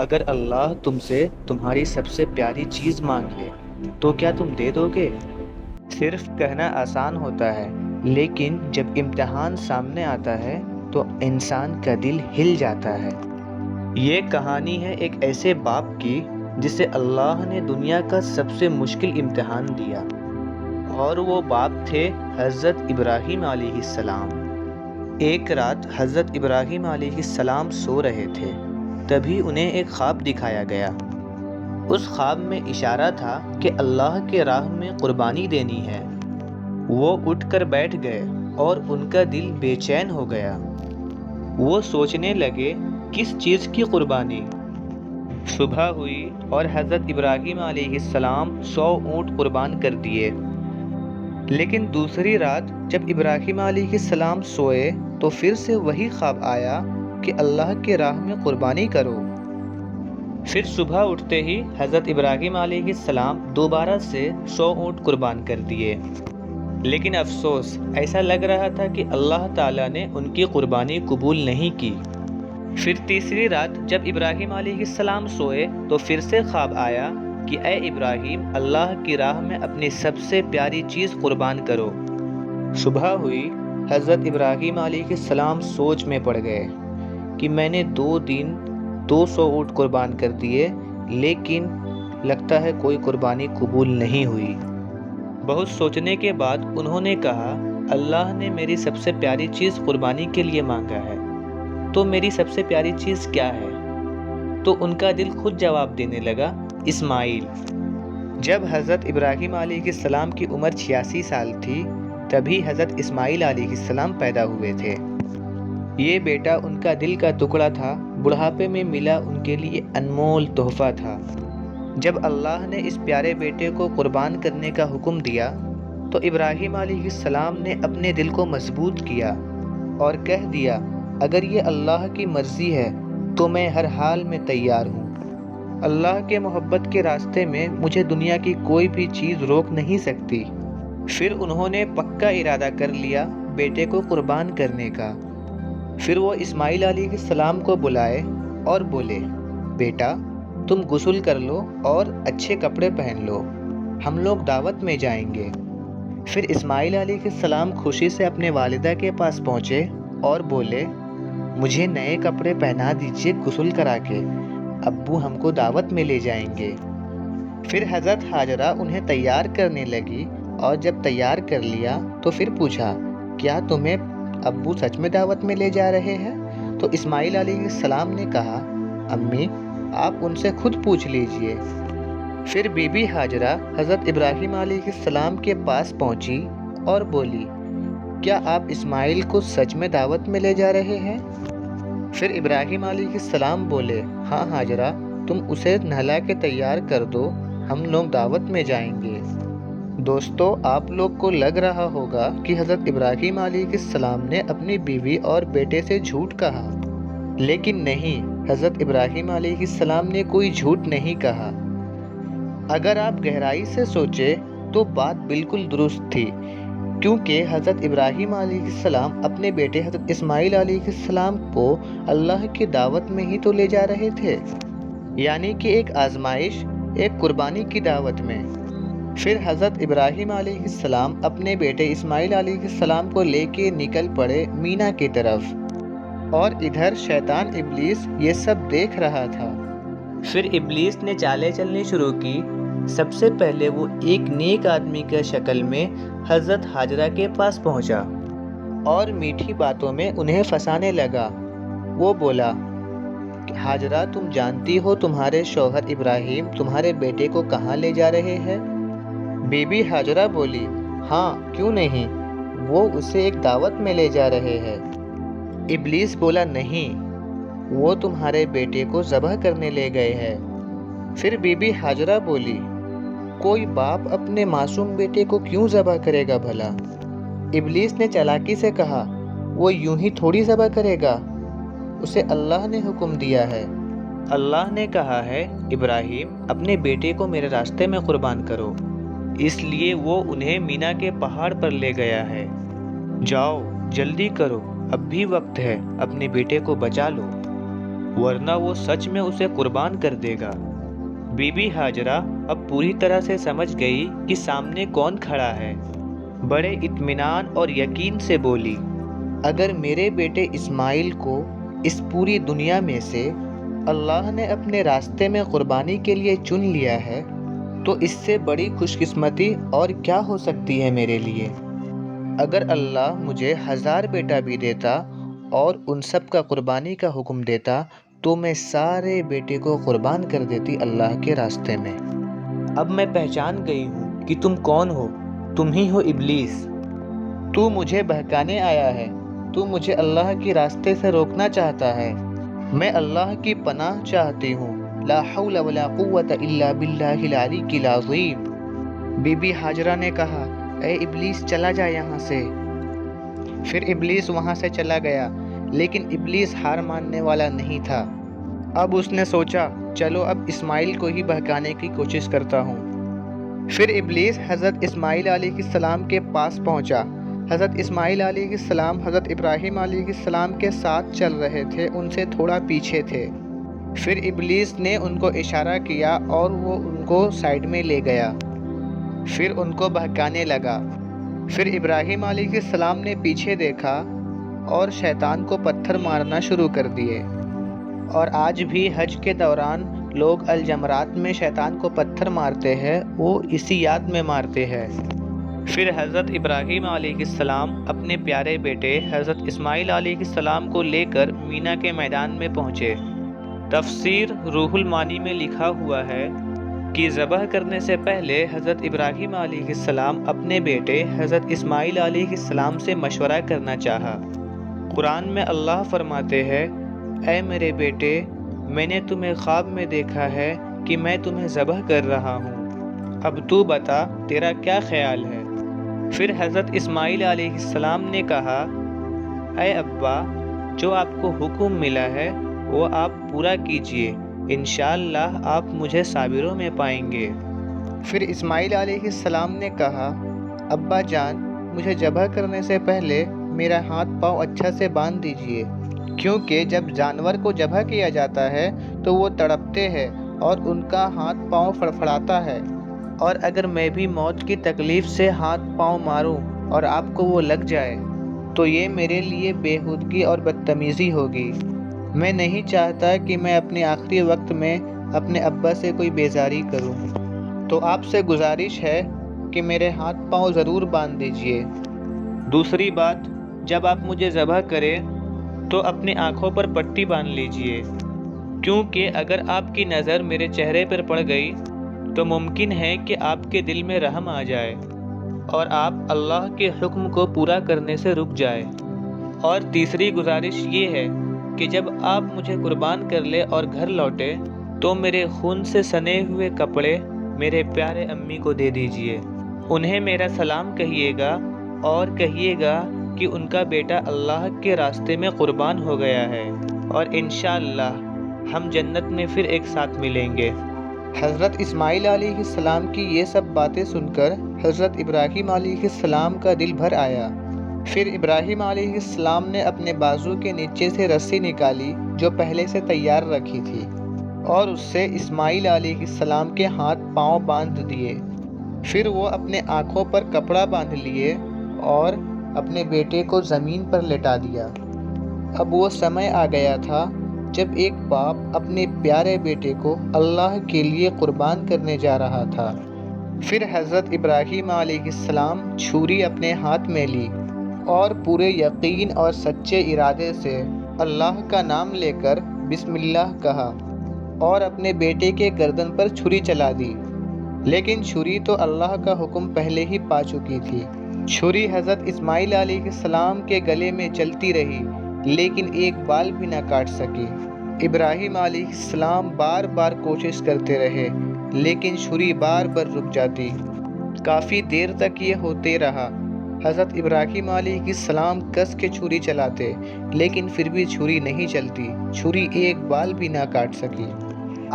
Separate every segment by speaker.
Speaker 1: اگر اللہ تم سے تمہاری سب سے پیاری چیز مانگ لے تو کیا تم دے دو گے؟ صرف کہنا آسان ہوتا ہے، لیکن جب امتحان سامنے آتا ہے تو انسان کا دل ہل جاتا ہے۔ یہ کہانی ہے ایک ایسے باپ کی جسے اللہ نے دنیا کا سب سے مشکل امتحان دیا، اور وہ باپ تھے حضرت ابراہیم علیہ السلام۔ ایک رات حضرت ابراہیم علیہ السلام سو رہے تھے، تبھی انہیں ایک خواب دکھایا گیا۔ اس خواب میں اشارہ تھا کہ اللہ کے راہ میں قربانی دینی ہے۔ وہ اٹھ کر بیٹھ گئے اور ان کا دل بے چین ہو گیا۔ وہ سوچنے لگے، کس چیز کی قربانی؟ صبح ہوئی اور حضرت ابراہیم علیہ السلام 100 اونٹ قربان کر دیے۔ لیکن دوسری رات جب ابراہیم علیہ السلام سوئے تو پھر سے وہی خواب آیا کہ اللہ کے راہ میں قربانی کرو۔ پھر صبح اٹھتے ہی حضرت ابراہیم علیہ السلام دوبارہ سے 100 اونٹ قربان کر دیے، لیکن افسوس، ایسا لگ رہا تھا کہ اللہ تعالیٰ نے ان کی قربانی قبول نہیں کی۔ پھر تیسری رات جب ابراہیم علیہ السلام سوئے تو پھر سے خواب آیا کہ اے ابراہیم، اللہ کی راہ میں اپنی سب سے پیاری چیز قربان کرو۔ صبح ہوئی، حضرت ابراہیم علیہ السلام سوچ میں پڑ گئے کہ میں نے 2 دن 200 اونٹ قربان کر دیے، لیکن لگتا ہے کوئی قربانی قبول نہیں ہوئی۔ بہت سوچنے کے بعد انہوں نے کہا، اللہ نے میری سب سے پیاری چیز قربانی کے لیے مانگا ہے، تو میری سب سے پیاری چیز کیا ہے؟ تو ان کا دل خود جواب دینے لگا، اسماعیل۔ جب حضرت ابراہیم علیہ السلام کی عمر 86 سال تھی، تبھی حضرت اسماعیل علیہ السلام پیدا ہوئے تھے۔ یہ بیٹا ان کا دل کا ٹکڑا تھا، بڑھاپے میں ملا ان کے لیے انمول تحفہ تھا۔ جب اللہ نے اس پیارے بیٹے کو قربان کرنے کا حکم دیا تو ابراہیم علیہ السلام نے اپنے دل کو مضبوط کیا اور کہہ دیا، اگر یہ اللہ کی مرضی ہے تو میں ہر حال میں تیار ہوں۔ اللہ کے محبت کے راستے میں مجھے دنیا کی کوئی بھی چیز روک نہیں سکتی۔ پھر انہوں نے پکا ارادہ کر لیا بیٹے کو قربان کرنے کا۔ پھر وہ اسماعیل علیہ السلام کو بلائے اور بولے، بیٹا تم غسل کر لو اور اچھے کپڑے پہن لو، ہم لوگ دعوت میں جائیں گے۔ پھر اسماعیل علیہ السلام خوشی سے اپنے والدہ کے پاس پہنچے اور بولے، مجھے نئے کپڑے پہنا دیجیے غسل کرا کے، ابو ہم کو دعوت میں لے جائیں گے۔ پھر حضرت حاجرہ انہیں تیار کرنے لگی، اور جب تیار کر لیا تو پھر پوچھا، کیا تمہیں ابو سچ میں دعوت میں لے جا رہے ہیں؟ تو اسماعیل علیہ السلام نے کہا، امی آپ ان سے خود پوچھ لیجئے۔ پھر بی بی حاجرہ حضرت ابراہیم علیہ السلام کے پاس پہنچی اور بولی، کیا آپ اسماعیل کو سچ میں دعوت میں لے جا رہے ہیں؟ پھر ابراہیم علیہ السلام بولے، ہاں حاجرہ، تم اسے نہلا کے تیار کر دو، ہم لوگ دعوت میں جائیں گے۔ دوستو، آپ لوگ کو لگ رہا ہوگا کہ حضرت ابراہیم علیہ السلام نے اپنی بیوی اور بیٹے سے جھوٹ کہا، لیکن نہیں، حضرت ابراہیم علیہ السلام نے کوئی جھوٹ نہیں کہا۔ اگر آپ گہرائی سے سوچیں تو بات بالکل درست تھی، کیونکہ حضرت ابراہیم علیہ السلام اپنے بیٹے حضرت اسماعیل علیہ السلام کو اللہ کی دعوت میں ہی تو لے جا رہے تھے، یعنی کہ ایک آزمائش، ایک قربانی کی دعوت میں۔ پھر حضرت ابراہیم علیہ السلام اپنے بیٹے اسماعیل علیہ السلام کو لے کے نکل پڑے مینا کی طرف، اور ادھر شیطان ابلیس یہ سب دیکھ رہا تھا۔ پھر ابلیس نے چالیں چلنی شروع کی۔ سب سے پہلے وہ ایک نیک آدمی کے شکل میں حضرت حاجرہ کے پاس پہنچا اور میٹھی باتوں میں انہیں پھنسانے لگا۔ وہ بولا، حاجرہ تم جانتی ہو تمہارے شوہر ابراہیم تمہارے بیٹے کو کہاں لے جا رہے ہیں؟ بی بی حاجرہ بولی، ہاں کیوں نہیں، وہ اسے ایک دعوت میں لے جا رہے ہیں۔ ابلیس بولا، نہیں، وہ تمہارے بیٹے کو ذبح کرنے لے گئے ہیں۔ پھر بی بی حاجرہ بولی، کوئی باپ اپنے معصوم بیٹے کو کیوں ذبح کرے گا بھلا؟ ابلیس نے چالاکی سے کہا، وہ یوں ہی تھوڑی ذبح کرے گا، اسے اللہ نے حکم دیا ہے۔ اللہ نے کہا ہے، ابراہیم اپنے بیٹے کو میرے راستے میں قربان کرو، اس لیے وہ انہیں مینا کے پہاڑ پر لے گیا ہے۔ جاؤ جلدی کرو، اب بھی وقت ہے، اپنے بیٹے کو بچا لو۔ ورنہ وہ سچ میں اسے قربان کر دے گا۔ بی بی ہاجرہ اب پوری طرح سے سمجھ گئی کہ سامنے کون کھڑا ہے۔ بڑے اطمینان اور یقین سے بولی، اگر میرے بیٹے اسماعیل کو اس پوری دنیا میں سے اللہ نے اپنے راستے میں قربانی کے لیے چن لیا ہے تو اس سے بڑی خوش قسمتی اور کیا ہو سکتی ہے میرے لیے۔ اگر اللہ مجھے 1000 بیٹا بھی دیتا اور ان سب کا قربانی کا حکم دیتا تو میں سارے بیٹے کو قربان کر دیتی اللہ کے راستے میں۔ اب میں پہچان گئی ہوں کہ تم کون ہو، تم ہی ہو ابلیس۔ تو مجھے بہکانے آیا ہے، تو مجھے اللہ کے راستے سے روکنا چاہتا ہے۔ میں اللہ کی پناہ چاہتی ہوں۔ لا حول ولا قوت الا باللہ العلی العظیم۔ بی بی ہاجرہ نے کہا، اے ابلیس چلا جا یہاں سے۔ پھر ابلیس وہاں سے چلا گیا، لیکن ابلیس ہار ماننے والا نہیں تھا۔ اب اس نے سوچا، چلو اب اسماعیل کو ہی بہکانے کی کوشش کرتا ہوں۔ پھر ابلیس حضرت اسماعیل علیہ السلام کے پاس پہنچا۔ حضرت اسماعیل علیہ السلام حضرت ابراہیم علیہ السلام کے ساتھ چل رہے تھے، ان سے تھوڑا پیچھے تھے۔ پھر ابلیس نے ان کو اشارہ کیا اور وہ ان کو سائیڈ میں لے گیا۔ پھر ان کو بہکانے لگا۔ پھر ابراہیم علیہ السلام نے پیچھے دیکھا اور شیطان کو پتھر مارنا شروع کر دیے۔ اور آج بھی حج کے دوران لوگ الجمرات میں شیطان کو پتھر مارتے ہیں، وہ اسی یاد میں مارتے ہیں۔ پھر حضرت ابراہیم علیہ السلام اپنے پیارے بیٹے حضرت اسماعیل علیہ السلام کو لے کر مینا کے میدان میں پہنچے۔ تفسیر روح المعانی میں لکھا ہوا ہے کہ ذبح کرنے سے پہلے حضرت ابراہیم علیہ السلام اپنے بیٹے حضرت اسماعیل علیہ السلام سے مشورہ کرنا چاہا۔ قرآن میں اللہ فرماتے ہیں، اے میرے بیٹے، میں نے تمہیں خواب میں دیکھا ہے کہ میں تمہیں ذبح کر رہا ہوں، اب تو بتا تیرا کیا خیال ہے؟ پھر حضرت اسماعیل علیہ السلام نے کہا، اے ابا، جو آپ کو حکم ملا ہے وہ آپ پورا کیجئے، انشاءاللہ آپ مجھے صابروں میں پائیں گے۔ پھر اسماعیل علیہ السلام نے کہا، ابا جان، مجھے ذبح کرنے سے پہلے میرا ہاتھ پاؤں اچھا سے باندھ دیجئے، کیونکہ جب جانور کو ذبح کیا جاتا ہے تو وہ تڑپتے ہیں اور ان کا ہاتھ پاؤں فڑفڑاتا ہے، اور اگر میں بھی موت کی تکلیف سے ہاتھ پاؤں ماروں اور آپ کو وہ لگ جائے تو یہ میرے لیے بےہودگی اور بدتمیزی ہوگی۔ میں نہیں چاہتا کہ میں اپنے آخری وقت میں اپنے ابا سے کوئی بیزاری کروں، تو آپ سے گزارش ہے کہ میرے ہاتھ پاؤں ضرور باندھ دیجئے۔ دوسری بات، جب آپ مجھے ذبح کریں تو اپنی آنکھوں پر پٹی باندھ لیجئے، کیونکہ اگر آپ کی نظر میرے چہرے پر پڑ گئی تو ممکن ہے کہ آپ کے دل میں رحم آ جائے اور آپ اللہ کے حکم کو پورا کرنے سے رک جائے۔ اور تیسری گزارش یہ ہے کہ جب آپ مجھے قربان کر لے اور گھر لوٹے تو میرے خون سے سنے ہوئے کپڑے میرے پیارے امی کو دے دیجئے، انہیں میرا سلام کہیے گا اور کہیے گا کہ ان کا بیٹا اللہ کے راستے میں قربان ہو گیا ہے، اور انشاءاللہ ہم جنت میں پھر ایک ساتھ ملیں گے۔ حضرت اسماعیل علیہ السلام کی یہ سب باتیں سن کر حضرت ابراہیم علیہ السلام کا دل بھر آیا۔ پھر ابراہیم علیہ السلام نے اپنے بازو کے نیچے سے رسی نکالی جو پہلے سے تیار رکھی تھی، اور اس سے اسماعیل علیہ السلام کے ہاتھ پاؤں باندھ دیے۔ پھر وہ اپنے آنکھوں پر کپڑا باندھ لیے اور اپنے بیٹے کو زمین پر لٹا دیا۔ اب وہ سمے آ گیا تھا جب ایک باپ اپنے پیارے بیٹے کو اللہ کے لیے قربان کرنے جا رہا تھا۔ پھر حضرت ابراہیم علیہ السلام چھری اپنے ہاتھ میں لی اور پورے یقین اور سچے ارادے سے اللہ کا نام لے کر بسم اللہ کہا اور اپنے بیٹے کے گردن پر چھری چلا دی، لیکن چھری تو اللہ کا حکم پہلے ہی پا چکی تھی۔ چھری حضرت اسماعیل علیہ السلام کے گلے میں چلتی رہی لیکن ایک بال بھی نہ کاٹ سکی۔ ابراہیم علیہ السلام بار بار کوشش کرتے رہے لیکن چھری بار بار رک جاتی۔ کافی دیر تک یہ ہوتے رہا۔ حضرت ابراہیم علیہ السلام کس کے چھری چلاتے لیکن پھر بھی چھری نہیں چلتی، چھری ایک بال بھی نہ کاٹ سکی۔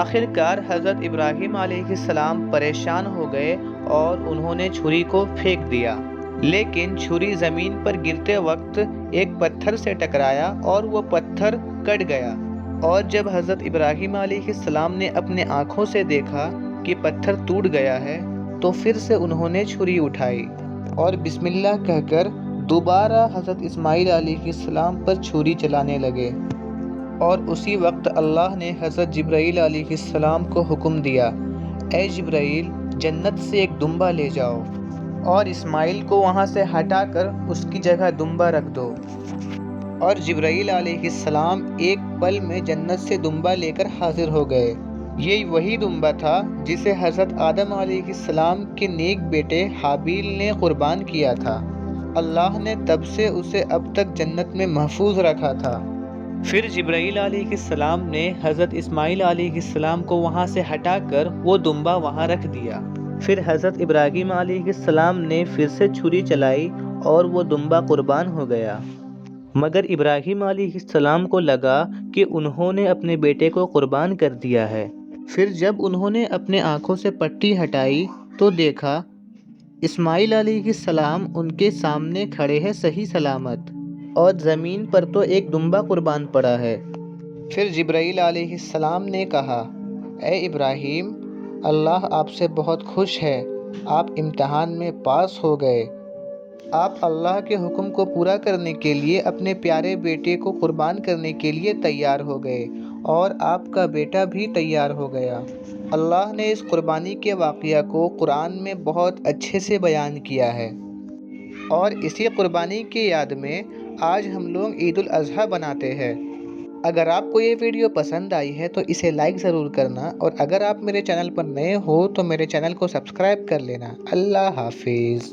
Speaker 1: آخر کار حضرت ابراہیم علیہ السلام پریشان ہو گئے اور انہوں نے چھری کو پھینک دیا، لیکن چھری زمین پر گرتے وقت ایک پتھر سے ٹکرایا اور وہ پتھر کٹ گیا۔ اور جب حضرت ابراہیم علیہ السلام نے اپنے آنکھوں سے دیکھا کہ پتھر ٹوٹ گیا ہے تو پھر سے انہوں نے چھری اٹھائی اور بسم اللہ کہہ کر دوبارہ حضرت اسماعیل علیہ السلام پر چھری چلانے لگے۔ اور اسی وقت اللہ نے حضرت جبرائیل علیہ السلام کو حکم دیا، اے جبرائیل جنت سے ایک دمبا لے جاؤ اور اسماعیل کو وہاں سے ہٹا کر اس کی جگہ دمبا رکھ دو۔ اور جبرائیل علیہ السلام ایک پل میں جنت سے دمبا لے کر حاضر ہو گئے۔ یہ وہی دمبا تھا جسے حضرت آدم علیہ السلام کے نیک بیٹے حابیل نے قربان کیا تھا۔ اللہ نے تب سے اسے اب تک جنت میں محفوظ رکھا تھا۔ پھر جبرائیل علیہ السلام نے حضرت اسماعیل علیہ السلام کو وہاں سے ہٹا کر وہ دمبا وہاں رکھ دیا۔ پھر حضرت ابراہیم علیہ السلام نے پھر سے چھری چلائی اور وہ دمبا قربان ہو گیا۔ مگر ابراہیم علیہ السلام کو لگا کہ انہوں نے اپنے بیٹے کو قربان کر دیا ہے۔ پھر جب انہوں نے اپنے آنکھوں سے پٹی ہٹائی تو دیکھا اسماعیل علیہ السلام ان کے سامنے کھڑے ہیں صحیح سلامت، اور زمین پر تو ایک دمبا قربان پڑا ہے۔ پھر جبرائیل علیہ السلام نے کہا، اے ابراہیم اللہ آپ سے بہت خوش ہے، آپ امتحان میں پاس ہو گئے۔ آپ اللہ کے حکم کو پورا کرنے کے لیے اپنے پیارے بیٹے کو قربان کرنے کے لیے تیار ہو گئے، اور آپ کا بیٹا بھی تیار ہو گیا۔ اللہ نے اس قربانی کے واقعہ کو قرآن میں بہت اچھے سے بیان کیا ہے، اور اسی قربانی کی یاد میں آج ہم لوگ عید الاضحیٰ مناتے ہیں۔ اگر آپ کو یہ ویڈیو پسند آئی ہے تو اسے لائک ضرور کرنا، اور اگر آپ میرے چینل پر نئے ہو تو میرے چینل کو سبسکرائب کر لینا۔ اللہ حافظ۔